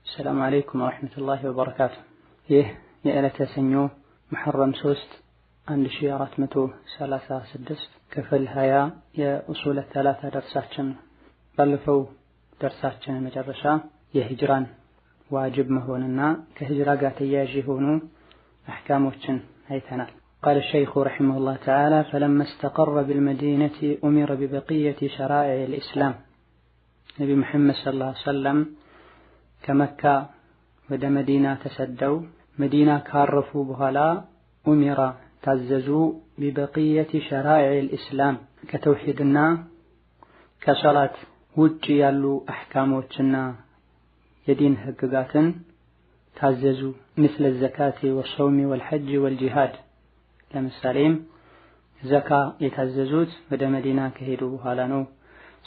السلام عليكم ورحمة الله وبركاته. يألت سنو محرم سوست عند شيارات متو 36 كفل هيا يا أصول الثلاثة درساتشن بلفو درساتشن مجرشا يهجران واجب مهوننا كهجرا قاتياجي هونو أحكاموشن هيتنا. قال الشيخ رحمه الله تعالى: فلما استقر بالمدينة أمر ببقية شرائع الإسلام. نبي محمد صلى الله عليه وسلم كمكة ودا مدينة تسدوا مدينة كارفوا بهلا أمر تعززوا ببقية شرائع الإسلام كتوحيدنا كصلاة وجي يالو أحكاموتنا يدين حققاتن تعززوا مثل الزكاة والصوم والحج والجهاد. لمثالين زكاة يتعززوت ودا مدينة كهيدوا بهلا نو،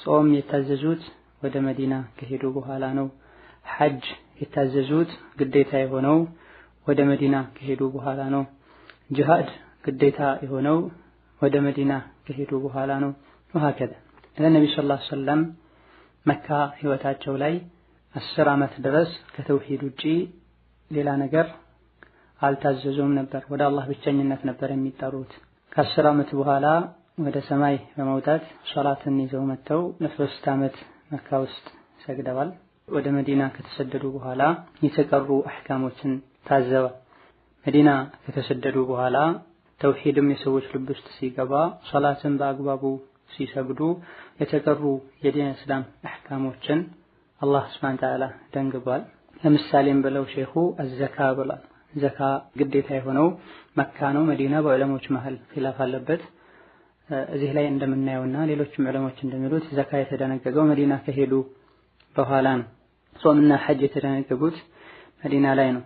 صوم يتعززوت ወደ መዲና ከሄዱ በኋላ ነው። ሐጅ የታዘዙት ግዴታ የሆነው ወደ መዲና ከሄዱ በኋላ ነው። ጂሃድ ግዴታ የሆነው ወደ መዲና ከሄዱ በኋላ ነው። ወሃከዛ ነብዩ ሰለላሁ ዐለይሂ ወሰለም መካ ህይወታቸው ላይ 10 ዓመት ድረስ ከተውሂድ ውጪ ሌላ ነገር አልታዘዙም ነበር። ወደ አላህ ብቸኝነት ነበር የሚጠሩት። ከ10 ዓመት በኋላ ወደ ሰማይ በመውጣት ሶላትን ይዘው መተው ለ3 ዓመት መካ ውስጥ ሰግደዋል። ወደ መዲና ከተሰደዱ በኋላ የተቀሩ አህካሞችን ታዘበ። መዲና ከተሰደዱ በኋላ ተውሂድም የሰዎች ልብ ውስጥ ሲገባ ሶላትን በአግባቡ ሲሰግዱ የተቀሩ የዲን እስላም አህካሞችን አላህ ሱብሓነሁ ወተዓላ ደንግጓል። ለምሳሌም ብለው ሼኹ አዘካ ብሏል። ዘካ ግዴታ የሆነው መካ ነው መዲና በዑለሞች መሃል ኺላፍ አለበት። እዚህ ላይ እንደምናየውና ሌሎችም ዑለሞች እንደሚሉት ዘካ የተደነገገው መዲና ከሄዱ በኋላ ነው። ጾምና ሐጅ የተደነገጉት መዲና ላይ ነው።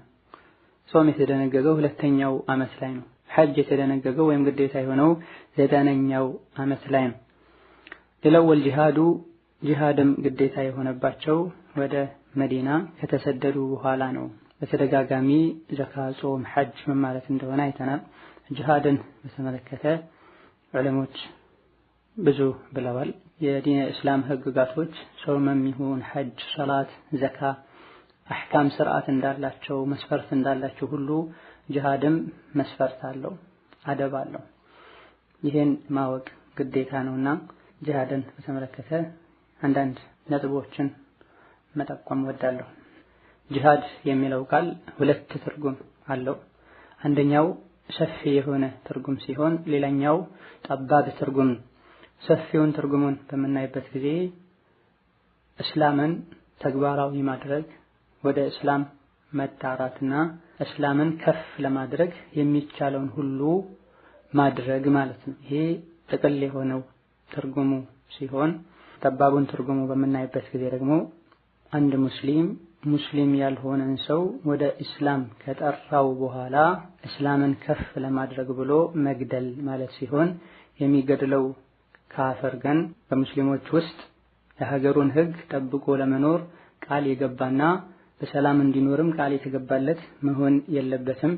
ጾም የተደነገገው 2ኛው ዓመት ላይ ነው። ሐጅ የተደነገገው ወይም ግዴታ የሆነው 9ኛው ዓመት ላይ ነው። ሌላው ጂሃድም ግዴታ የሆነባቸው ወደ መዲና ከተሰደዱ በኋላ ነው። በተደጋጋሚ ዘካ፣ ጾም፣ ሐጅ ምን ማለት እንደሆነ አይተናል። ጂሃድን በተመለከተ ዑለሞች ብዙ ብለዋል። የዲን እስላም ህግጋቶች ጾምም ይሁን ሐጅ፣ ሰላት፣ ዘካ አህካም ስርዓት እንዳላቸው መስፈርት እንዳላቸው ሁሉ ጂሃድም መስፈርት አለው፣ አደብ አለው። ይሄን ማወቅ ግዴታ ነውና ጂሃድን በተመለከተ አንዳንድ ነጥቦችን መጠቆም ወዳለሁ። ጂሃድ የሚለው ቃል 2 ትርጉም አለው። አንደኛው ሰፊ የሆነ ትርጉም ሲሆን ሌላኛው ጠባብ ትርጉም። ሰፊውን ትርጉሙን በምናይበት ጊዜ እስላምን ተግባራዊ ማድረግ፣ ወደ እስላም መጣራትና እስላምን ከፍ ለማድረግ የሚቻለውን ሁሉ ማድረግ ማለት ነው። ይሄ ጥቅል የሆነው ትርጉሙ ሲሆን ጠባቡን ትርጉሙ በምናይበት ጊዜ ደግሞ አንድ ሙስሊም ያልሆነን ሰው ወደ እስላም ከጠራው በኋላ እስላምን ከፍ ለማድረግ ብሎ መግደል ማለት ሲሆን የሚገድለው ካፍር ግን በሙስሊሞች ውስጥ የሀገሩን ህግ ጠብቆ ለመኖር ቃል የገባና በሰላም እንዲኖርም ቃል የተገባለት መሆን የለበትም።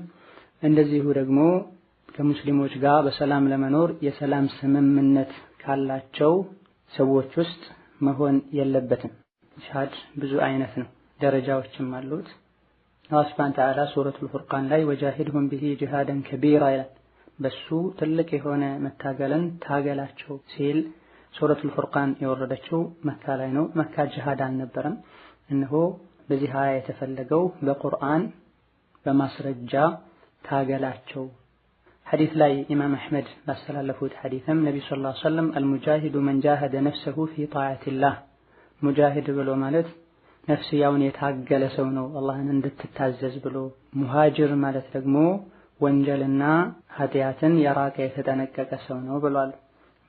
እንደዚሁ ደግሞ ከሙስሊሞች ጋር በሰላም ለመኖር የሰላም ስምምነት ካላቸው ሰዎች ውስጥ መሆን የለበትም። ጂሃድ ብዙ አይነት ነው፣ ደረጃዎችም አሉት። አላህ ሱብሓነሁ ወተዓላ ሱረቱል ፉርቃን ላይ ወጃሂድሁም ቢሂ ጂሃደን ከቢራ ይላል። በሱ ትልቅ የሆነ መታገልን ታገላቸው ሲል ሱረቱል ፉርቃን የወረደችው መካ ላይ ነው። መካ ጂሃድ አልነበረም። እነሆ በዚህ አያ የተፈለገው በቁርአን በማስረጃ ታገላቸው። ሐዲስ ላይ ኢማም አህመድ ባስተላለፉት ሐዲስም ነብዩ ሰለላሁ ዐለይሂ ወሰለም አልሙጃሂዱ መን ጃሃደ ነፍሰሁ ፊ ጣዓቲላህ፣ ሙጃሂድ ብሎ ማለት ነፍስያውን የታገለ ሰው ነው አላህን እንድትታዘዝ ብሎ። ሙሃጅር ማለት ደግሞ ወንጀልና ኃጢአትን የራቀ የተጠነቀቀ ሰው ነው ብሏል።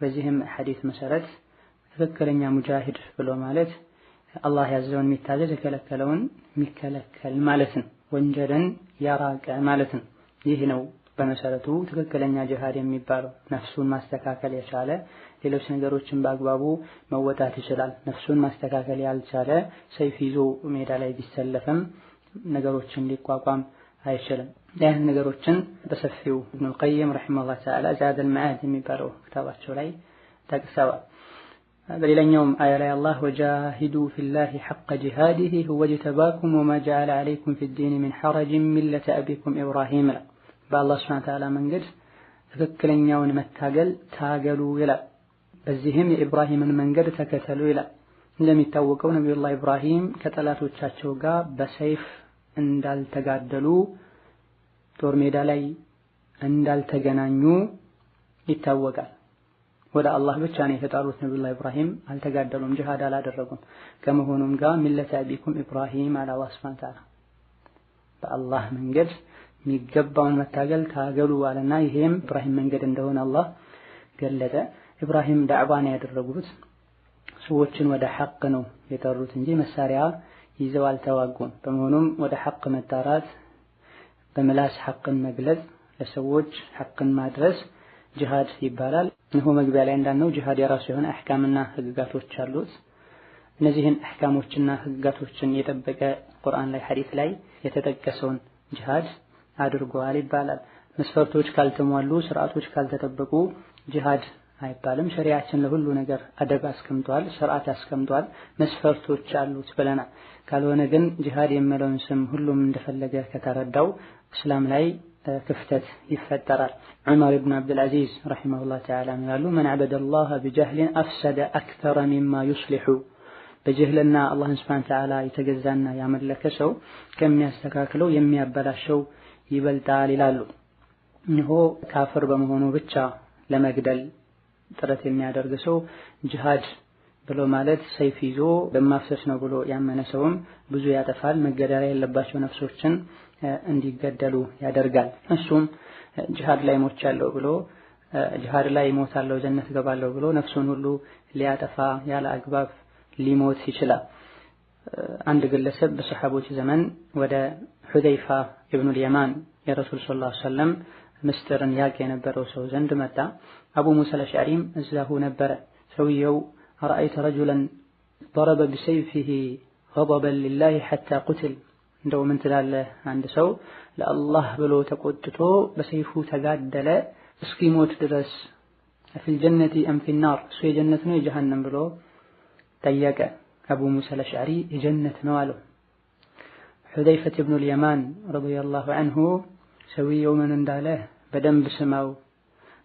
በዚህም ሐዲስ መሰረት ትክክለኛ ሙጃሂድ ብሎ ማለት አላህ ያዘውን የሚታዘዝ የከለከለውን የሚከለከል ማለት ነው። ወንጀልን የራቀ ማለት ነው። ይህ ነው በመሰረቱ ትክክለኛ ጂሃድ የሚባለው። ነፍሱን ማስተካከል የቻለ ሌሎች ነገሮችን በአግባቡ መወጣት ይችላል። ነፍሱን ማስተካከል ያልቻለ ሰይፍ ይዞ ሜዳ ላይ ቢሰለፍም ነገሮችን ሊቋቋም አይችልም። ያን ነገሮችን በሰፊው ኢብኑል ቀይም ረሂመሁላህ ተዓላ ዛደል መዓድ የሚባለው ክታባቸው ላይ ጠቅሰዋል። በሌላኛውም አያ ላይ አላህ ወጃሂዱ ፊላሂ ሐቀ ጂሃዲሂ ሁወ ጅተባኩም ወማ ጀዐለ ዐለይኩም ፊዲን ሚን ሐረጅን ሚለተ አቢኩም ኢብራሂም ይላል። በአላህ ሱብሓነሁ ወተዓላ መንገድ ትክክለኛውን መታገል ታገሉ ይላል። በዚህም የኢብራሂምን መንገድ ተከተሉ ይላል። እንደሚታወቀው ነቢዩላህ ኢብራሂም ከጠላቶቻቸው ጋር በሰይፍ እንዳልተጋደሉ፣ ጦር ሜዳ ላይ እንዳልተገናኙ ይታወቃል። ወደ አላህ ብቻ ነው የተጣሩት። ነቢዩላህ ኢብራሂም አልተጋደሉም፣ ጂሃድ አላደረጉም። ከመሆኑም ጋር ሚለተ አቢኩም ኢብራሂም አለ አላህ ሱብሓነሁ ወተዓላ። በአላህ መንገድ የሚገባውን መታገል ታገሉ አለና ይሄም ኢብራሂም መንገድ እንደሆነ አላህ ገለጠ። ኢብራሂም ዳዕዋ ነው ያደረጉት፣ ሰዎችን ወደ ሐቅ ነው የጠሩት እንጂ መሳሪያ ይዘው አልተዋጉም። በመሆኑም ወደ ሐቅ መጣራት፣ በምላስ ሐቅን መግለጽ፣ ለሰዎች ሐቅን ማድረስ ጂሃድ ይባላል። እነሆ መግቢያ ላይ እንዳልነው ጂሃድ የራሱ የሆነ አህካምና ህግጋቶች አሉት። እነዚህን አህካሞችና ህግጋቶችን የጠበቀ ቁርአን ላይ ሐዲስ ላይ የተጠቀሰውን ጂሃድ አድርጓል ይባላል። መስፈርቶች ካልተሟሉ፣ ስርዓቶች ካልተጠበቁ ጂሃድ አይባልም። ሸሪዓችን ለሁሉ ነገር አደብ አስቀምጧል፣ ስርዓት አስቀምጧል፣ መስፈርቶች አሉት ብለናል። ካልሆነ ግን ጂሃድ የሚለውን ስም ሁሉም እንደፈለገ ከተረዳው እስላም ላይ ክፍተት ይፈጠራል። ዑመር ኢብኑ አብዱልዓዚዝ ረሂመሁላህ ተዓላ ይላሉ መን ዐበደላህ ቢጀህሊን አፍሰደ አክተረ ሚማ ዩስሊሑ። በጅህልና አላህን ሱብሓነሁ ወተዓላ የተገዛና ያመለከ ሰው ከሚያስተካክለው የሚያበላሸው ይበልጣል ይላሉ። እነሆ ካፍር በመሆኑ ብቻ ለመግደል ጥረት የሚያደርግ ሰው ጂሃድ ብሎ ማለት ሰይፍ ይዞ በማፍሰስ ነው ብሎ ያመነ ሰውም ብዙ ያጠፋል። መገደል ያለባቸው ነፍሶችን እንዲገደሉ ያደርጋል። እሱም ጂሃድ ላይ ሞቻለሁ ብሎ ጂሃድ ላይ ሞታለሁ ጀነት ገባለሁ ብሎ ነፍሱን ሁሉ ሊያጠፋ ያለ አግባብ ሊሞት ይችላል። አንድ ግለሰብ በሰሐቦች ዘመን ወደ ሁዘይፋ ኢብኑል የማን የረሱል ሰለላሁ ዐለይሂ ወሰለም ምስጢርን ያውቅ የነበረው ሰው ዘንድ መጣ። አቡ ሙሳ አልአሽዓሪም እዛሁ ነበረ። ሰውየው አረአይተ ረጁለን ضرب بسيفه غضبا لله حتى قتل፣ እንደው ምን ትላለህ አንድ ሰው ለአላህ ብሎ ተቆጥቶ በሰይፉ ተጋደለ እስኪሞት ድረስ في الجنة أم في النار፣ እሱ የጀነት ነው የጀሃነም ብሎ ጠየቀ። አቡ ሙሳ አልአሽዓሪ የጀነት ነው አለው። ሁዘይፈት ኢብኑል የማን ረዲየላሁ ዐንሁ ሰውየው ምን እንዳለ በደንብ ስማው፣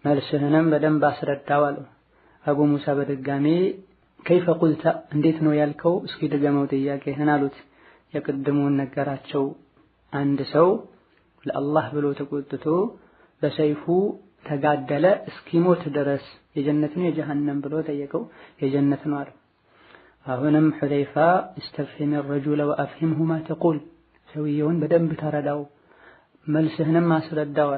መልስህንም በደንብ አስረዳው አለው። አቡ ሙሳ በድጋሜ ከይፈ ቁልተ፣ እንዴት ነው ያልከው እስኪ ድገመው ጥያቄህን አሉት። የቅድሙን ነገራቸው። አንድ ሰው ለአላህ ብሎ ተቆጥቶ በሰይፉ ተጋደለ እስኪሞት ድረስ የጀነት ነው የጀሃነም ብሎ ጠየቀው። የጀነት ነው አለው። አሁንም ሁዘይፋ استفهم الرجل وافهمه ما تقول፣ ሰውየውን በደንብ ተረዳው መልስህንም አስረዳው።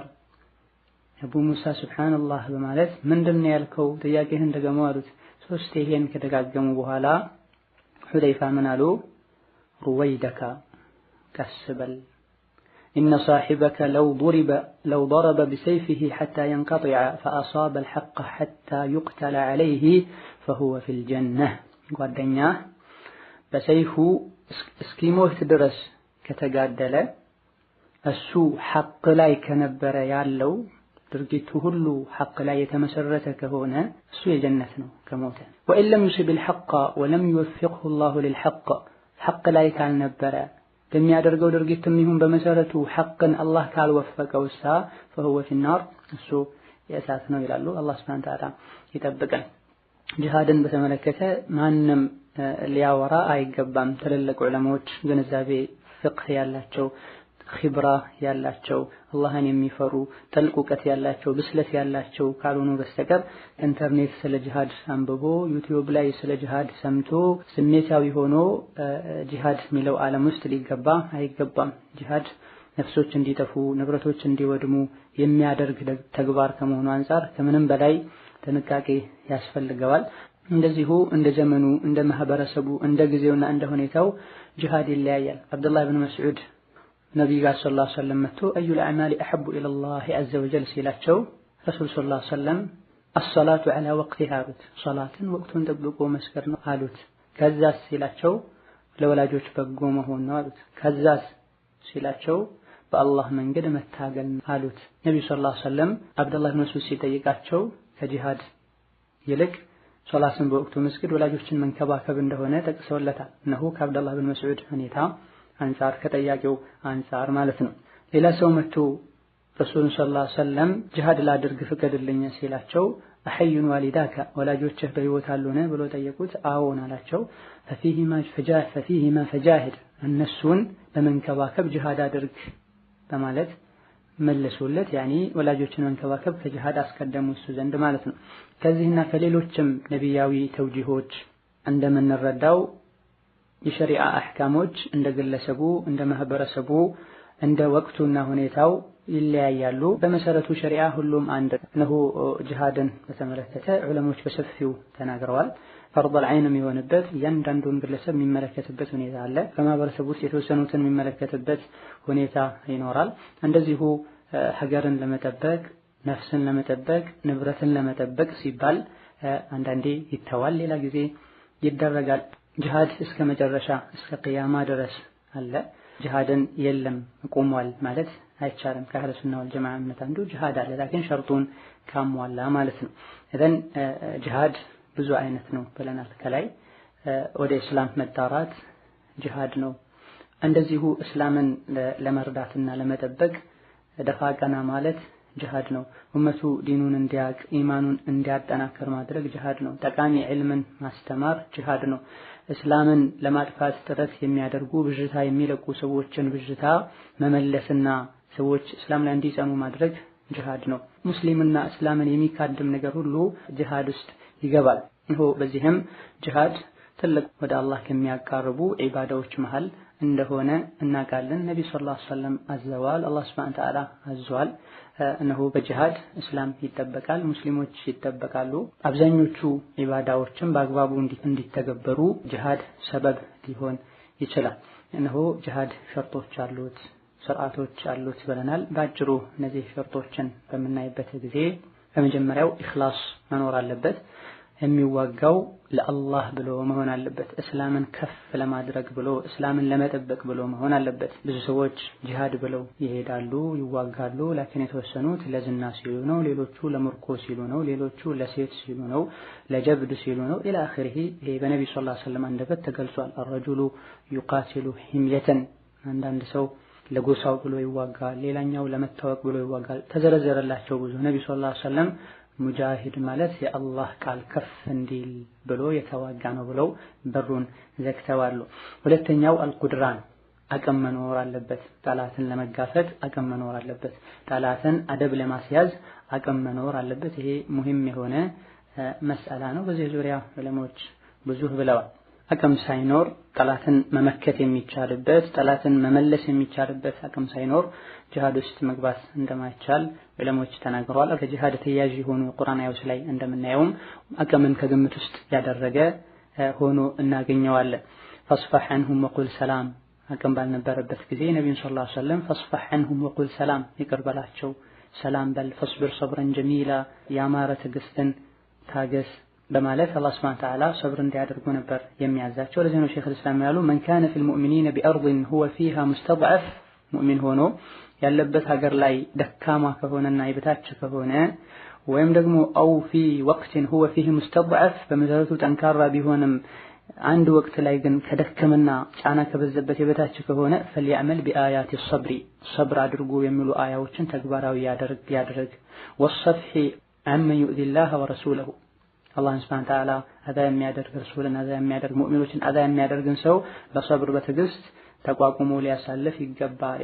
አቡ ሙሳ ሱብሃንአላህ በማለት ምንድነው ያልከው ጥያቄህን ደገመው አሉት። ሶስት ይሄን ከደጋገሙ በኋላ ሁዘይፋ ምን አሉ? ሩወይደካ፣ ቀስበል إن صاحبك لو ضرب بسيفه حتى ينقطع فأصاب الحق حتى يقتل عليه فهو في الجنة، ጓደኛ በሰይፉ እስኪሞት ድረስ ከተጋደለ እሱ ሐቅ ላይ ከነበረ ያለው ድርጊቱ ሁሉ ሐቅ ላይ የተመሰረተ ከሆነ እሱ የጀነት ነው ከሞተ። وإن لم يصب الحق ولم يوفقه الله للحق، ሐቅ ላይ ካልነበረ በሚያደርገው ድርጊትም ይሁን በመሰረቱ ሐቅን አላህ ካልወፈቀውሳ فهو في النار፣ እሱ የእሳት ነው ይላሉ። አላህ Subhanahu Wa Ta'ala ይጠብቀን። ጂሃድን በተመለከተ ማንም ሊያወራ አይገባም። ትልልቅ ዑለማዎች ግንዛቤ ፍቅህ ያላቸው ኺብራ ያላቸው አላህን የሚፈሩ ጥልቅ እውቀት ያላቸው ብስለት ያላቸው ካልሆኑ በስተቀር ኢንተርኔት ስለ ጂሃድ አንብቦ ዩቲዩብ ላይ ስለ ጂሃድ ሰምቶ ስሜታዊ ሆኖ ጂሃድ የሚለው ዓለም ውስጥ ሊገባ አይገባም። ጂሃድ ነፍሶች እንዲጠፉ ንብረቶች እንዲወድሙ የሚያደርግ ተግባር ከመሆኑ አንፃር ከምንም በላይ ጥንቃቄ ያስፈልገዋል። እንደዚሁ እንደ ዘመኑ እንደ ማህበረሰቡ እንደ ጊዜውና እንደ ሁኔታው ጂሃድ ይለያያል። አብዱላህ ኢብኑ መስዑድ ነብዩ ጋር ሰለላሁ ዐለይሂ ወሰለም መጥቶ አዩል አዕማሊ አሐቡ ኢለላህ ዐዘ ወጀል ሲላቸው ረሱል ሰለላሁ ዐለይሂ ወሰለም አሰላቱ ዐላ ወቅቲሃ አሉት። ሶላትን ወቅቱን ጠብቆ መስገድ ነው አሉት። ከዛስ ሲላቸው ለወላጆች በጎ መሆን ነው አሉት። ከዛስ ሲላቸው በአላህ መንገድ መታገል አሉት። ነብዩ ሰለላሁ ዐለይሂ ወሰለም አብዱላህ ኢብኑ መስዑድ ሲጠይቃቸው ከጂሃድ ይልቅ ሶላትን በወቅቱ መስገድ ወላጆችን መንከባከብ እንደሆነ ጠቅሰውለታል። እነሆ ከአብደላህ ብን መስዑድ ሁኔታ አንፃር ከጠያቂው አንፃር ማለት ነው። ሌላ ሰው መጥቶ ረሱሉን ሰለላሁ ዐለይሂ ወሰለም ጂሃድ ላድርግ ፍቀድልኝ ሲላቸው አሐዩን ዋሊዳካ ወላጆችህ በሕይወት አሉን ብሎ ጠየቁት። አዎን አላቸው። ፈፊሂማ ፈጃሂድ እነሱን በመንከባከብ ጂሃድ አድርግ በማለት መለሱለት። ያኒ ወላጆችን መንከባከብ ከጂሃድ አስቀደሙ እሱ ዘንድ ማለት ነው። ከዚህና ከሌሎችም ነቢያዊ ተውጂሆች እንደምንረዳው የሸሪዓ አህካሞች እንደ ግለሰቡ እንደ ማህበረሰቡ እንደ ወቅቱና ሁኔታው ይለያያሉ። በመሰረቱ ሸሪዓ ሁሉም አንድ ነው። ጂሃድን በተመለከተ ዑለሞች በሰፊው ተናግረዋል። ፈርድ ዐይን የሚሆንበት እያንዳንዱን ግለሰብ የሚመለከትበት ሁኔታ አለ። በማህበረሰብ ውስጥ የተወሰኑትን የሚመለከትበት ሁኔታ ይኖራል። እንደዚሁ ሀገርን ለመጠበቅ ነፍስን ለመጠበቅ ንብረትን ለመጠበቅ ሲባል አንዳንዴ ይተዋል፣ ሌላ ጊዜ ይደረጋል። ጂሃድ እስከ መጨረሻ እስከ ቅያማ ድረስ አለ። ጂሃድን የለም ቆሟል ማለት አይቻልም። ከአህለ ሱና ወል ጀማዓ እምነት አንዱ ጂሃድ አለ፣ ላኪን ሸርጡን ካሟላ ማለት ነው። እዘን ጂሃድ ብዙ አይነት ነው ብለናል ከላይ። ወደ እስላም መጣራት ጂሃድ ነው። እንደዚሁ እስላምን ለመርዳትና ለመጠበቅ ደፋ ቀና ማለት ጂሃድ ነው። ኡመቱ ዲኑን እንዲያቅ ኢማኑን እንዲያጠናክር ማድረግ ጂሃድ ነው። ጠቃሚ ዒልምን ማስተማር ጂሃድ ነው። እስላምን ለማጥፋት ጥረት የሚያደርጉ ብዥታ የሚለቁ ሰዎችን ብዥታ መመለስና ሰዎች እስላም ላይ እንዲጸኑ ማድረግ ጂሃድ ነው። ሙስሊምና እስላምን የሚካድም ነገር ሁሉ ጂሃድ ውስጥ ይገባል። በዚህም ጂሃድ ትልቅ ወደ አላህ ከሚያቃርቡ ዒባዳዎች መሃል እንደሆነ እናውቃለን። ነቢ ሰለላሁ ዐለይሂ ወሰለም አዘዋል፣ አላህ ሱብሓነሁ ወተዓላ አዘዋል። እነሆ በጂሃድ እስላም ይጠበቃል፣ ሙስሊሞች ይጠበቃሉ። አብዛኞቹ ዒባዳዎችም በአግባቡ እንዲተገበሩ ጂሃድ ሰበብ ሊሆን ይችላል። እነሆ ጂሃድ ሸርጦች አሉት፣ ስርዓቶች አሉት ብለናል። በአጭሩ እነዚህ ሸርጦችን በምናይበት ጊዜ በመጀመሪያው ኢኽላስ መኖር አለበት። የሚዋጋው ለአላህ ብሎ መሆን አለበት። እስላምን ከፍ ለማድረግ ብሎ እስላምን ለመጠበቅ ብሎ መሆን አለበት። ብዙ ሰዎች ጂሃድ ብለው ይሄዳሉ፣ ይዋጋሉ። ላኪን የተወሰኑት ለዝና ሲሉ ነው፣ ሌሎቹ ለምርኮ ሲሉ ነው፣ ሌሎቹ ለሴት ሲሉ ነው፣ ለጀብድ ሲሉ ነው ኢላ አኺሪሂ። ይሄ በነብዩ ሰለላሁ ዐለይሂ ወሰለም አንደበት ተገልጿል። አርረጁሉ ዩቃቲሉ ሂምየተን፣ አንዳንድ ሰው ለጎሳው ብሎ ይዋጋል፣ ሌላኛው ለመታወቅ ብሎ ይዋጋል። ተዘረዘረላቸው ብዙ። ነብዩ ሰለላሁ ዐለይሂ ወሰለም ሙጃሂድ ማለት የአላህ ቃል ከፍ እንዲል ብሎ የተዋጋ ነው ብለው በሩን ዘግተዋል። ሁለተኛው አልቁድራን፣ አቅም መኖር አለበት። ጠላትን ለመጋፈጥ አቅም መኖር አለበት። ጠላትን አደብ ለማስያዝ አቅም መኖር አለበት። ይሄ ሙሂም የሆነ መስአላ ነው። በዚህ ዙሪያ ዑለሞች ብዙ ብለዋል። አቅም ሳይኖር ጠላትን መመከት የሚቻልበት ጠላትን መመለስ የሚቻልበት አቅም ሳይኖር ጂሃድ ውስጥ መግባት እንደማይቻል ዑለሞች ተናግረዋል። ከጂሃድ ተያያዥ የሆኑ ቁርአን አያዎች ላይ እንደምናየውም አቅምን ከግምት ውስጥ ያደረገ ሆኖ እናገኘዋለን። ፈስፈህ ዐንሁም ወቁል ሰላም፣ አቅም ባልነበረበት ጊዜ ነብዩን ሰለላሁ ዐለይሂ ወሰለም ፈስፈህ ዐንሁም ወቁል ሰላም፣ ይቅር በላቸው ሰላም በል፣ ፈስብር ሰብረን ጀሚላ፣ ያማረ ትዕግስትን ታገስ በማለት አላህ ሱብሓነሁ ወተዓላ ሰብር እንዲያደርጉ ነበር የሚያዛቸው። ለዚህ ነው ሸይኹል ኢስላም ያሉ መን ካነ ፊል ሙእሚኒነ ቢአርድን ሁወ ፊሃ ሙስተድዐፍ፣ ሙእሚን ሆኖ ያለበት ሀገር ላይ ደካማ ከሆነና የበታች ከሆነ ወይም ደግሞ አው ፊ ወቅትን ሁወ ፊህ ሙስተድዐፍ፣ በመሰረቱ ጠንካራ ቢሆንም አንድ ወቅት ላይ ግን ከደከመና ጫና ከበዘበት የበታች ከሆነ ፈልያዕመል ቢአያቲ ሰብሪ፣ ሰብር አድርጉ የሚሉ አያዎችን ተግባራዊ ያደርግ። ወሰፍሒ ዐመን ዩእዚላህ ወረሱለሁ፣ አላህን ሱብሓነሁ ወተዓላ አዛ የሚያደርግ ረሱልን አዛ የሚያደርግ ሙእሚኖችን አዛ የሚያደርግን ሰው በሰብር በትዕግስት ተቋቁሞ ሊያሳልፍ ይገባል።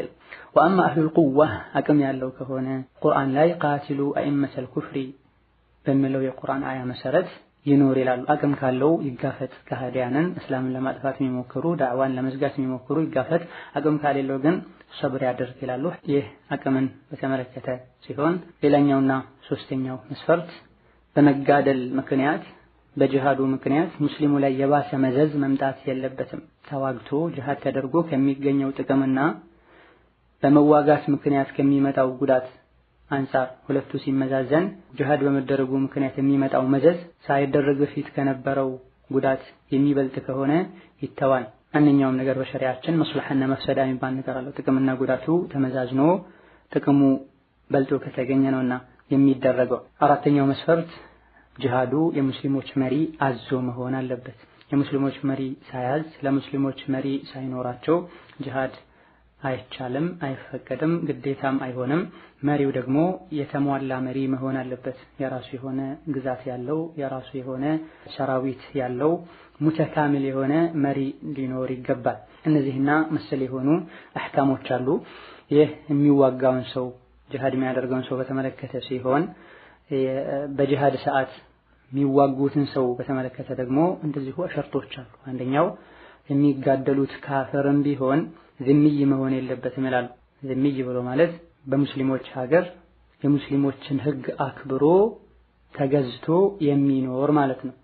ወአማ አህሉል ቁዋ፣ አቅም ያለው ከሆነ ቁርአን ላይ ቃቲሉ አኢመተል ኩፍሪ በሚለው የቁርአን አያ መሰረት ይኖር ይላሉ። አቅም ካለው ይጋፈጥ፣ ከሃዲያንን እስላምን ለማጥፋት የሚሞክሩ ዳዕዋን ለመዝጋት የሚሞክሩ ይጋፈጥ። አቅም ከሌለው ግን ሰብር ያደርግ ይላሉ። ይህ አቅምን በተመለከተ ሲሆን ሌላኛውና ሶስተኛው መስፈርት በመጋደል ምክንያት በጂሃዱ ምክንያት ሙስሊሙ ላይ የባሰ መዘዝ መምጣት የለበትም። ተዋግቶ ጂሃድ ተደርጎ ከሚገኘው ጥቅምና በመዋጋት ምክንያት ከሚመጣው ጉዳት አንፃር ሁለቱ ሲመዛዘን ጂሃድ በመደረጉ ምክንያት የሚመጣው መዘዝ ሳይደረግ በፊት ከነበረው ጉዳት የሚበልጥ ከሆነ ይተዋል። ማንኛውም ነገር በሸሪዓችን መስለሐና መፍሰዳ የሚባል ነገር አለው። ጥቅምና ጉዳቱ ተመዛዝኖ ጥቅሙ በልጦ ከተገኘ ነውና የሚደረገው። አራተኛው መስፈርት ጂሃዱ የሙስሊሞች መሪ አዞ መሆን አለበት። የሙስሊሞች መሪ ሳያዝ ለሙስሊሞች መሪ ሳይኖራቸው ጂሃድ አይቻልም፣ አይፈቀድም፣ ግዴታም አይሆንም። መሪው ደግሞ የተሟላ መሪ መሆን አለበት። የራሱ የሆነ ግዛት ያለው፣ የራሱ የሆነ ሰራዊት ያለው ሙተካሚል የሆነ መሪ ሊኖር ይገባል። እነዚህና መሰል የሆኑ አህካሞች አሉ። ይህ የሚዋጋውን ሰው ጂሃድ የሚያደርገውን ሰው በተመለከተ ሲሆን በጂሃድ ሰዓት የሚዋጉትን ሰው በተመለከተ ደግሞ እንደዚሁ ሸርጦች አሉ። አንደኛው የሚጋደሉት ካፍርም ቢሆን ዝምይ መሆን የለበትም ይላሉ። ዝምይ ብሎ ማለት በሙስሊሞች ሀገር የሙስሊሞችን ሕግ አክብሮ ተገዝቶ የሚኖር ማለት ነው።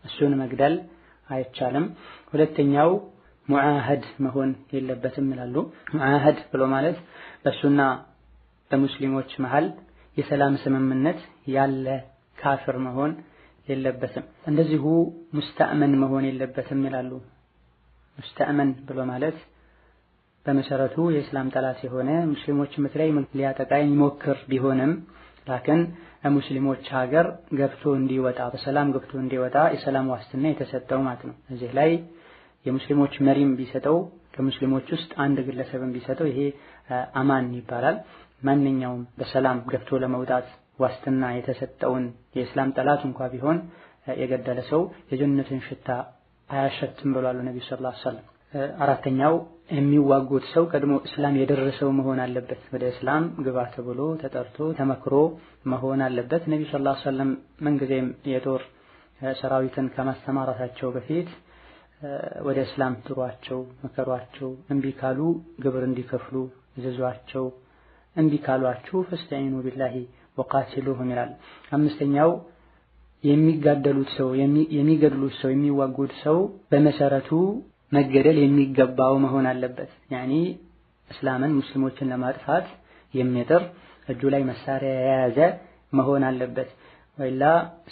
እሱን መግደል አይቻልም። ሁለተኛው ሙዓህድ መሆን የለበትም ይላሉ። ሙዓህድ ብሎ ማለት በሱና በሙስሊሞች መሃል የሰላም ስምምነት ያለ ካፍር መሆን የለበትም። እንደዚሁ ሙስተእመን መሆን የለበትም ይላሉ። ሙስተእመን ብሎ ማለት በመሰረቱ የእስላም ጠላት የሆነ ሙስሊሞችን በተለይ ሊያጠቃ የሚሞክር ቢሆንም ላኪን ሙስሊሞች ሀገር ገብቶ እንዲወጣ በሰላም ገብቶ እንዲወጣ የሰላም ዋስትና የተሰጠው ማለት ነው። እዚህ ላይ የሙስሊሞች መሪም ቢሰጠው ከሙስሊሞች ውስጥ አንድ ግለሰብም ቢሰጠው ይሄ አማን ይባላል። ማንኛውም በሰላም ገብቶ ለመውጣት ዋስትና የተሰጠውን የእስላም ጠላት እንኳን ቢሆን የገደለ ሰው የጀነትን ሽታ አያሸትም ብለዋል ነብዩ ሰለላሁ ዐለይሂ ወሰለም። አራተኛው የሚዋጉት ሰው ቀድሞ እስላም የደረሰው መሆን አለበት። ወደ እስላም ግባ ተብሎ ተጠርቶ ተመክሮ መሆን አለበት። ነብዩ ሰለላሁ ዐለይሂ ወሰለም ምንጊዜም የጦር ሰራዊትን ከማስተማራታቸው በፊት ወደ እስላም ጥሯቸው፣ መከሯቸው። እምቢ ካሉ ግብር እንዲከፍሉ እዘዟቸው። እምቢ ካሏችሁ ፈስተዒኑ ቢላሂ ወቃቲሉሁም ይላል። አምስተኛው የሚጋደሉት ሰው የሚገድሉት ሰው የሚዋጉት ሰው በመሰረቱ መገደል የሚገባው መሆን አለበት። ያኒ እስላምን ሙስሊሞችን ለማጥፋት የሚጥር እጁ ላይ መሳሪያ የያዘ መሆን አለበት። ወይላ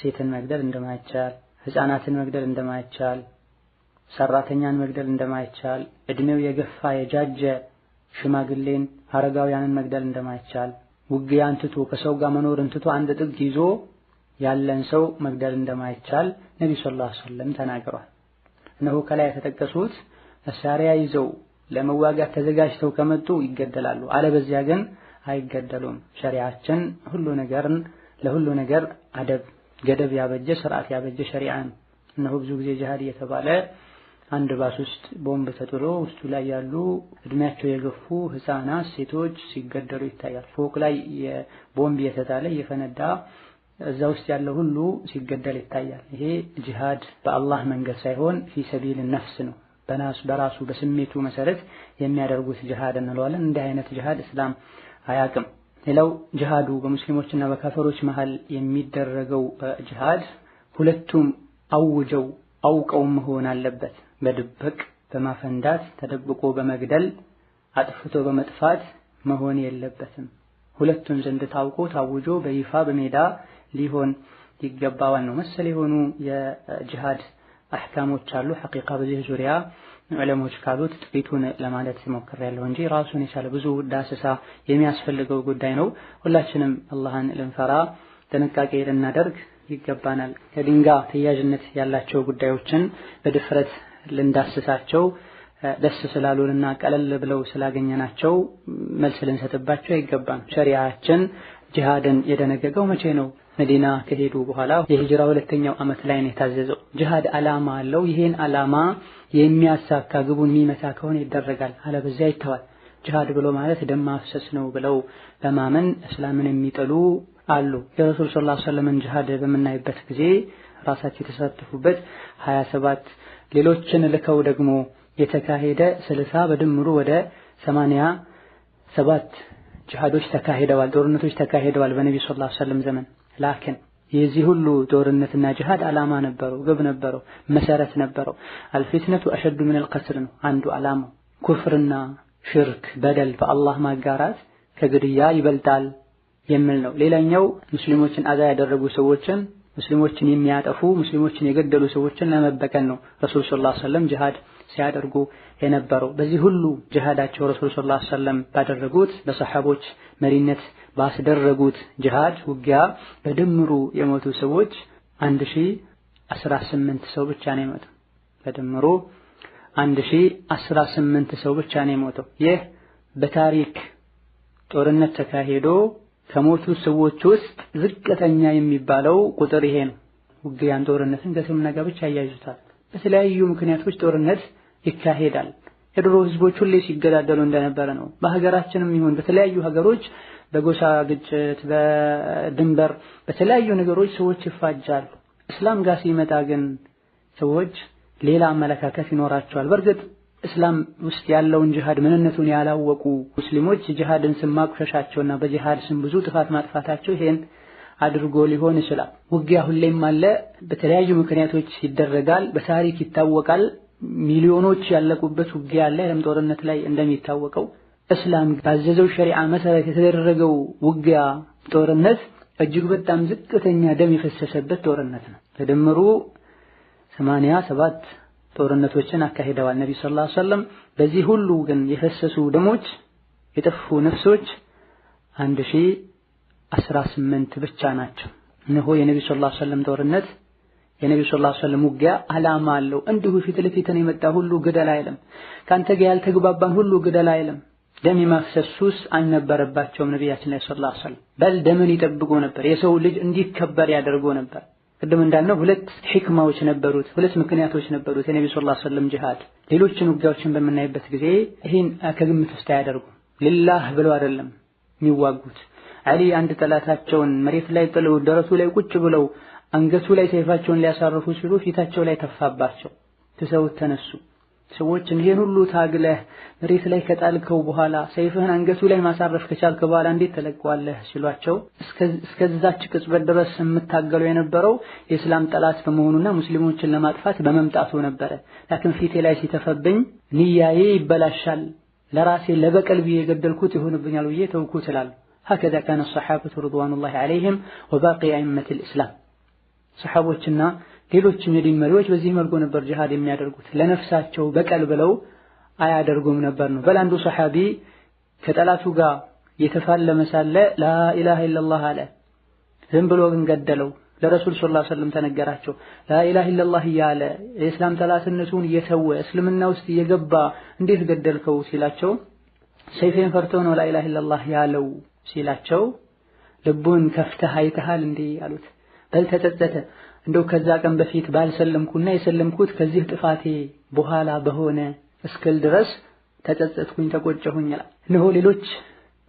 ሴትን መግደል እንደማይቻል፣ ህፃናትን መግደል እንደማይቻል፣ ሰራተኛን መግደል እንደማይቻል፣ እድሜው የገፋ የጃጀ ሽማግሌን አረጋውያንን መግደል እንደማይቻል፣ ውጊያን ትቶ ከሰው ጋር መኖርን ትቶ አንድ ጥግ ይዞ ያለን ሰው መግደል እንደማይቻል ነብዩ ሰለላሁ ዐለይሂ ወሰለም ተናግረዋል። እነሆ ከላይ የተጠቀሱት መሳሪያ ይዘው ለመዋጋት ተዘጋጅተው ከመጡ ይገደላሉ፣ አለበዚያ ግን አይገደሉም። ሸሪዓችን ለሁሉ ነገር አደብ ገደብ ያበጀ ስርዓት ያበጀ ሸሪዓ ነው። እነሆ ብዙ ጊዜ ጂሃድ እየተባለ አንድ ባስ ውስጥ ቦምብ ተጥሎ ውስጡ ላይ ያሉ እድሜያቸው የገፉ ህፃናት፣ ሴቶች ሲገደሉ ይታያል። ፎቅ ላይ የቦምብ የተጣለ እየፈነዳ እዛ ውስጥ ያለው ሁሉ ሲገደል ይታያል። ይሄ ጂሃድ በአላህ መንገድ ሳይሆን ፊ ሰቢል ነፍስ ነው። በራሱ በስሜቱ መሰረት የሚያደርጉት ጂሃድ እንለዋለን። እንዲህ አይነት ጂሃድ እስላም አያውቅም። ሌላው ጂሃዱ በሙስሊሞችና በካፈሮች መሃል የሚደረገው ጂሃድ ሁለቱም አውቀው መሆን አለበት። በድብቅ በማፈንዳት ተደብቆ በመግደል አጥፍቶ በመጥፋት መሆን የለበትም። ሁለቱም ዘንድ ታውጆ በይፋ በሜዳ ሊሆን ይገባዋል ነው። መሰል የሆኑ የጂሃድ አህካሞች አሉ። ሐቂቃ በዚህ ዙሪያ ዑለሞች ካሉት ጥቂቱን ለማለት ሞክሬያለሁ እንጂ ራሱን የቻለ ብዙ ዳሰሳ የሚያስፈልገው ጉዳይ ነው። ሁላችንም አላህን ልንፈራ ጥንቃቄ ልናደርግ ይገባናል። ከድንጋይ ተያያዥነት ያላቸው ጉዳዮችን በድፍረት ልንዳስሳቸው ደስ ስላሉንና ቀለል ብለው ስላገኘናቸው መልስ ልንሰጥባቸው አይገባም። ሸሪዓችን ጂሃድን የደነገገው መቼ ነው? መዲና ከሄዱ በኋላ የሂጅራ 2ኛው ዓመት ላይ ነው የታዘዘው። ጂሃድ ዓላማ አለው። ይሄን ዓላማ የሚያሳካ ግቡን የሚመታ ከሆነ ይደረጋል፣ አለበዚያ ይተዋል። ጂሃድ ብሎ ማለት ደም ማፍሰስ ነው ብለው ለማመን እስላምን የሚጠሉ አሉ። የረሱል ሰለላሁ ዐለይሂ ወሰለም ጂሃድ በምናይበት ጊዜ ራሳቸው የተሳተፉበት 27 ሌሎችን ልከው ደግሞ የተካሄደ 60 በድምሩ ወደ 87 ጂሃዶች ተካሂደዋል፣ ጦርነቶች ተካሂደዋል በነብዩ ሰለላሁ ዐለይሂ ወሰለም ዘመን። ላኪን የዚህ ሁሉ ጦርነትና ጂሃድ ዓላማ ነበረው፣ ግብ ነበረው፣ መሰረት ነበረው። አልፊትነቱ አሸዱ ምን አልቀትል ነው አንዱ ዓላማው። ኩፍርና ሽርክ በደል በአላህ ማጋራት ከግድያ ይበልጣል የሚል ነው። ሌላኛው ሙስሊሞችን አዛ ያደረጉ ሰዎችን ሙስሊሞችን የሚያጠፉ ሙስሊሞችን የገደሉ ሰዎችን ለመበቀል ነው ረሱል ሰለላሁ ዐለይሂ ወሰለም ጂሃድ ሲያደርጉ የነበረው። በዚህ ሁሉ ጂሃዳቸው ረሱል ሰለላሁ ዐለይሂ ወሰለም ባደረጉት በሰሐቦች መሪነት ባስደረጉት ጂሃድ ውጊያ በድምሩ የሞቱ ሰዎች 1018 ሰው ብቻ ነው የሞተው። በድምሩ 1018 ሰው ብቻ ነው የሞተው። ይህ በታሪክ ጦርነት ተካሂዶ ከሞቱ ሰዎች ውስጥ ዝቅተኛ የሚባለው ቁጥር ይሄ ነው። ውጊያን ጦርነትን ከስምና ጋር ብቻ ያያይዙታል። በተለያዩ ምክንያቶች ጦርነት ይካሄዳል። የድሮ ህዝቦች ሁሌ ሲገዳደሉ እንደነበረ ነው። በሀገራችንም ይሁን በተለያዩ ሀገሮች በጎሳ ግጭት፣ በድንበር፣ በተለያዩ ነገሮች ሰዎች ይፋጃሉ። እስላም ጋር ሲመጣ ግን ሰዎች ሌላ አመለካከት ይኖራቸዋል። በእርግጥ እስላም ውስጥ ያለውን ጂሃድ ምንነቱን ያላወቁ ሙስሊሞች ጂሃድን ስም ማቁሸሻቸውና በጂሃድ ስም ብዙ ጥፋት ማጥፋታቸው ይሄን አድርጎ ሊሆን ይችላል። ውጊያ ሁሌም አለ፣ በተለያዩ ምክንያቶች ይደረጋል፣ በታሪክ ይታወቃል። ሚሊዮኖች ያለቁበት ውጊያ አለ። የዓለም ጦርነት ላይ እንደሚታወቀው እስላም ባዘዘው ሸሪዓ መሰረት የተደረገው ውጊያ ጦርነት እጅግ በጣም ዝቅተኛ ደም የፈሰሰበት ጦርነት ነው። በድምሩ 87 ጦርነቶችን አካሂደዋል ነብዩ ሰለላሁ ዐለይሂ ወሰለም። በዚህ ሁሉ ግን የፈሰሱ ደሞች የጠፉ ነፍሶች 1018 ብቻ ናቸው። እነሆ የነብዩ ሰለላሁ ዐለይሂ ወሰለም ጦርነት የነብዩ ሰለላሁ ዐለይሂ ወሰለም ውጊያ ዓላማ አለው። እንዲሁ ፊት ለፊት የመጣ ሁሉ ግደል አይልም። ካንተ ጋር ያልተግባባን ሁሉ ግደል አይልም። ደም የማፍሰስ ሱስ አልነበረባቸውም ነብያችን ሰለላሁ ዐለይሂ ወሰለም። በል ደምን ይጠብቁ ነበር። የሰው ልጅ እንዲከበር ያደርጉ ነበር። ቅድም እንዳልነው ሁለት ሕክማዎች ነበሩት፣ ሁለት ምክንያቶች ነበሩት የነብዩ ሰለላሁ ዐለይሂ ወሰለም ጂሃድ። ሌሎችን ውጊያዎችን በምናይበት ጊዜ ይሄን ከግምት ውስጥ አያደርጉም። ሊላህ ብለው አይደለም የሚዋጉት። አሊ አንድ ጠላታቸውን መሬት ላይ ጥለው ደረቱ ላይ ቁጭ ብለው አንገቱ ላይ ሰይፋቸውን ሊያሳርፉ ሲሉ ፊታቸው ላይ ተፋባቸው፣ ተሰውት ተነሱ። ሰዎች ይሄን ሁሉ ታግለህ መሬት ላይ ከጣልከው በኋላ ሰይፍህን አንገቱ ላይ ማሳረፍ ከቻልክ በኋላ እንዴት ተለቀዋለህ ሲሏቸው እስከዛች ቅጽበት ድረስ የምታገለው የነበረው የእስላም ጠላት በመሆኑና ሙስሊሞችን ለማጥፋት በመምጣቱ ነበረ። ላኪን ፊቴ ላይ ሲተፈብኝ ንያዬ ይበላሻል፣ ለራሴ ለበቀል ብዬ የገደልኩት ይሆንብኛል ብዬ ተውኩት ይላሉ። هكذا كان الصحابة رضوان الله عليهم وباقي أئمة الإسلام ሰሐቦችና ሌሎችም የዲን መሪዎች በዚህ መልኩ ነበር ጂሃድ የሚያደርጉት። ለነፍሳቸው በቀል ብለው አያደርጉም ነበር ነው። በላንዱ ሰሐቢ ከጠላቱ ጋር የተፋለመ ሳለ ላኢላሃ ኢላላህ አለ። ዝም ብሎ ግን ገደለው። ለረሱል ሰለላሁ ዐለይሂ ወሰለም ተነገራቸው። ላኢላሃ ኢላላህ ያለ የእስላም ጠላትነቱን የተወ እስልምና ውስጥ የገባ እንዴት ገደልከው ሲላቸው ሰይፌን ፈርቶ ነው ላኢላሃ ኢላላህ ያለው ሲላቸው ልቡን ከፍተህ አይተሃል እንዴ አሉት። በል ተጸጸተ። እንደው ከዛ ቀን በፊት ባልሰለምኩና የሰለምኩት ከዚህ ጥፋቴ በኋላ በሆነ እስክል ድረስ ተጸጸትኩኝ፣ ተቆጨሁኝ ይላል። እነሆ ሌሎች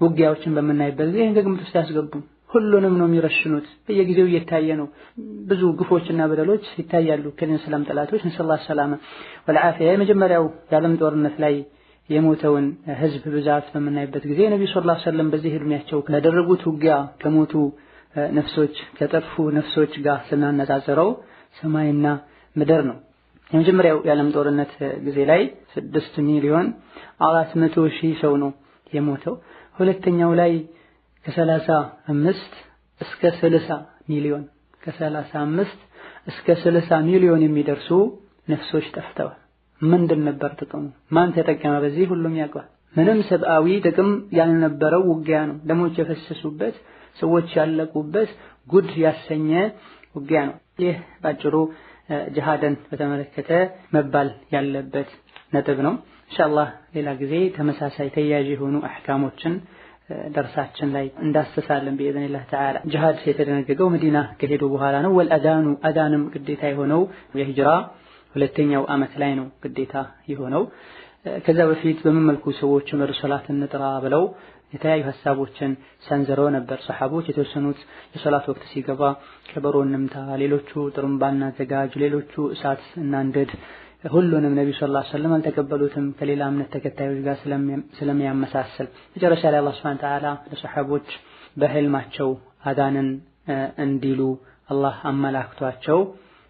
ውጊያዎችን በምናይበት ጊዜ ይህን ከግምት ውስጥ ያስገቡም። ሁሉንም ነው የሚረሽኑት። በየጊዜው እየታየ ነው። ብዙ ግፎችና በደሎች ይታያሉ ከእስላም ጠላቶች። ነሰላህ ሰላማ ወልዓፊያ። የመጀመሪያው የዓለም ጦርነት ላይ የሞተውን ህዝብ ብዛት በምናይበት ጊዜ ነብዩ ሰለላሁ ዐለይሂ ወሰለም በዚህ እድሜያቸው ካደረጉት ውጊያ ከሞቱ ነፍሶች ከጠፉ ነፍሶች ጋር ስናነጻጽረው ሰማይና ምድር ነው። የመጀመሪያው የዓለም ጦርነት ጊዜ ላይ 6,400,000 ሰው ነው የሞተው። ሁለተኛው ላይ ከ35 እስከ 30 ሚሊዮን ከ35 እስከ 30 ሚሊዮን የሚደርሱ ነፍሶች ጠፍተዋል። ምንድን ነበር ጥቅሙ? ማን ተጠቀመ? በዚህ ሁሉም ያውቃል። ምንም ሰብአዊ ጥቅም ያልነበረው ውጊያ ነው። ደሞች የፈሰሱበት፣ ሰዎች ያለቁበት፣ ጉድ ያሰኘ ውጊያ ነው። ይህ ባጭሩ ጂሃድን በተመለከተ መባል ያለበት ነጥብ ነው። ኢንሻአላህ ሌላ ጊዜ ተመሳሳይ ተያያዥ የሆኑ አህካሞችን ደርሳችን ላይ እንዳስተሳለን በኢዝኒላህ ተዓላ። ጂሃድ የተደነገገው መዲና ከሄዱ በኋላ ነው። ወልአዳኑ አዳንም ግዴታ የሆነው የሂጅራ ሁለተኛው ዓመት ላይ ነው ግዴታ የሆነው። ከዛ በፊት በምን መልኩ ሰዎችን ወደ ሶላት እንጥራ ብለው የተለያዩ ሐሳቦችን ሰንዝረው ነበር ሰሐቦች። የተወሰኑት የሶላት ወቅት ሲገባ ከበሮ እንምታ፣ ሌሎቹ ጥሩምባ እናዘጋጅ፣ ሌሎቹ እሳት እናንድድ። ሁሉንም ነብዩ ሰለላሁ ዐለይሂ ወሰለም አልተቀበሉትም ከሌላ እምነት ተከታዮች ጋር ስለሚያመሳስል። መጨረሻ ላይ አላህ ሱብሓነሁ ወተዓላ ለሰሐቦች በህልማቸው አዳንን እንዲሉ አላህ አመላክቷቸው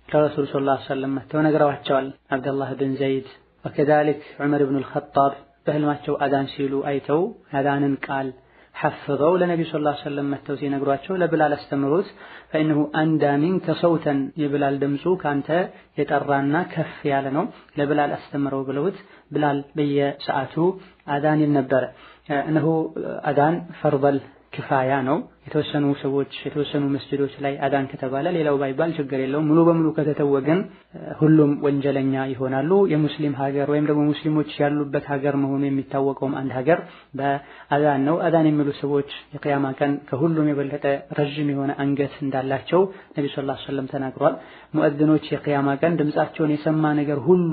ከረሱል ሰለላሁ ዐለይሂ ወሰለም መተው ነግረዋቸዋል። አብደላህ ብን ዘይድ ወከዛሊክ ዑመር ብን አልኸጣብ በህልማቸው አዳን ሲሉ አይተው አዳንን ቃል ሐፍዘው ለነብዩ ሰለላሁ ዐለይሂ ወሰለም መተው ሲነግሯቸው ለብላል አስተምሩት። ፈኢንሁ አንዳ ሚንከ ሰውተን የብላል ድምፁ ካንተ የጠራና ከፍ ያለ ነው፣ ለብላል አስተምረው ብለውት ብላል በየሰዓቱ አዳን ይል ነበረ። እነሆ አዳን ፈርደል ክፋያ ነው። የተወሰኑ ሰዎች የተወሰኑ መስጂዶች ላይ አዳን ከተባለ ሌላው ባይባል ችግር የለውም። ሙሉ በሙሉ ከተተወ ግን ሁሉም ወንጀለኛ ይሆናሉ። የሙስሊም ሀገር ወይም ደግሞ ሙስሊሞች ያሉበት ሀገር መሆኑ የሚታወቀውም አንድ ሀገር በአዳን ነው። አዳን የሚሉ ሰዎች የቂያማ ቀን ከሁሉም የበለጠ ረጅም የሆነ አንገት እንዳላቸው ነብዩ ሰለላሁ ዐለይሂ ወሰለም ተናግረዋል። ሙእዚኖች የቂያማ ቀን ድምጻቸውን የሰማ ነገር ሁሉ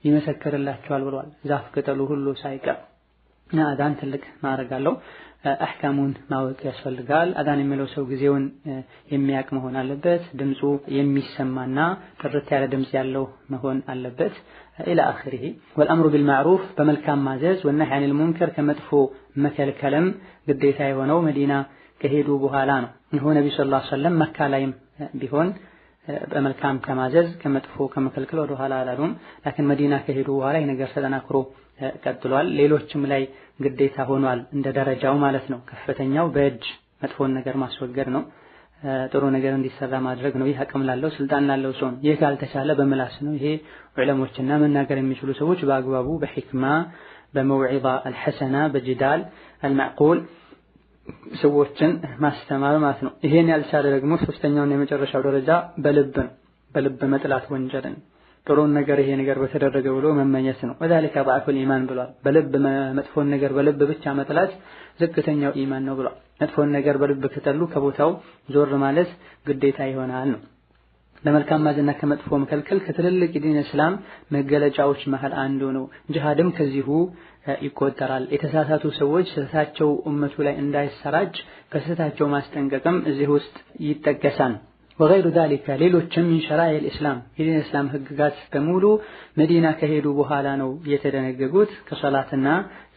ይመሰክርላቸዋል ብለዋል። ዛፍ ቅጠሉ ሁሉ ሳይቀር አዳን ትልቅ ማዕረግ አለው። አህካሙን ማወቅ ያስፈልጋል። አዳን የሚለው ሰው ጊዜውን የሚያውቅ መሆን አለበት። ድምፁ የሚሰማና ጥርት ያለ ድምጽ ያለው መሆን አለበት። ኢላ አኺሪሂ ወልአምሩ ቢልማዕሩፍ በመልካም ማዘዝ ወነህይ ዐኒል ሙንከር ከመጥፎ መከልከልም ግዴታ የሆነው መዲና ከሄዱ በኋላ ነው። ነብዩ ሰለላሁ ዐለይሂ ወሰለም መካ ላይም ቢሆን በመልካም ከማዘዝ ከመጥፎ ከመከልከል ወደ ኋላ አላሉም። ላኪን መዲና ከሄዱ በኋላ ይህ ነገር ተጠናክሮ ቀጥሏል። ሌሎችም ላይ ግዴታ ሆኗል እንደ ደረጃው ማለት ነው። ከፍተኛው በእጅ መጥፎን ነገር ማስወገድ ነው። ጥሩ ነገር እንዲሰራ ማድረግ ነው። ይህ አቅም ላለው ስልጣን ላለው ሰው ነው። ይህ ካልተቻለ በምላስ ነው። ይሄ ዑለሞችና መናገር የሚችሉ ሰዎች በአግባቡ በሕክማ በመውዒዛ አልሐሰና በጅዳል አልማዕቁል ሰዎችን ማስተማር ማለት ነው። ይሄን ያልቻለ ደግሞ ሶስተኛውና የመጨረሻው ደረጃ በልብ ነው። በልብ መጥላት ወንጀልን ጥሩን ነገር ይሄ ነገር በተደረገ ብሎ መመኘት ነው። ወዳሊካ ضعف الإيمان ብሏል። በልብ መጥፎን ነገር በልብ ብቻ መጥላት ዝቅተኛው ኢማን ነው ብሏል። መጥፎን ነገር በልብ ከጠሉ ከቦታው ዞር ማለት ግዴታ ይሆናል ነው። ለመልካም ማዘዝና ከመጥፎ መከልከል ከትልልቅ የዲን እስላም መገለጫዎች መሃል አንዱ ነው። ጂሃድም ከዚሁ ይቆጠራል። የተሳሳቱ ሰዎች ስህተታቸው ኡመቱ ላይ እንዳይሰራጭ ከስህተታቸው ማስጠንቀቅም እዚህ ውስጥ ይጠቀሳል። ወገይሩ ዛሊካ ሌሎችም ሚን ሸራኢዕ ኢስላም የዲን እስላም ህግጋት በሙሉ መዲና ከሄዱ በኋላ ነው የተደነገጉት ከሶላትና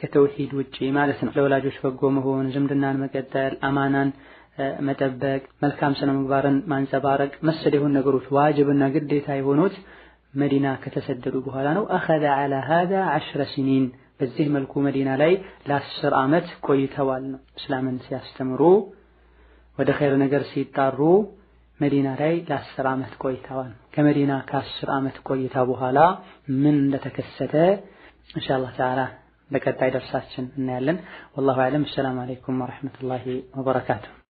ከተውሂድ ውጪ ማለት ነው። ለወላጆች በጎ መሆን፣ ዝምድናን መቀጠል፣ አማናን መጠበቅ፣ መልካም ስነ ምግባርን ማንጸባረቅ መሰል የሆኑ ነገሮች ዋጅብና ግዴታ የሆኑት መዲና ከተሰደዱ በኋላ ነው። አኸዘ ዐላ ሃዛ 10 ሲኒን በዚህ መልኩ መዲና ላይ ለ10 ዓመት ቆይተዋል ነው። እስላምን ሲያስተምሩ ወደ ኸይር ነገር ሲጣሩ መዲና ላይ ለ10 ዓመት ቆይተዋል። ከመዲና ከ10 ዓመት ቆይታ በኋላ ምን እንደተከሰተ ኢንሻአላህ ተዓላ በቀጣይ ደርሳችን እናያለን። ወላሁ አዕለም። ሰላም አለይኩም ወራህመቱላሂ ወበረካቱሁ።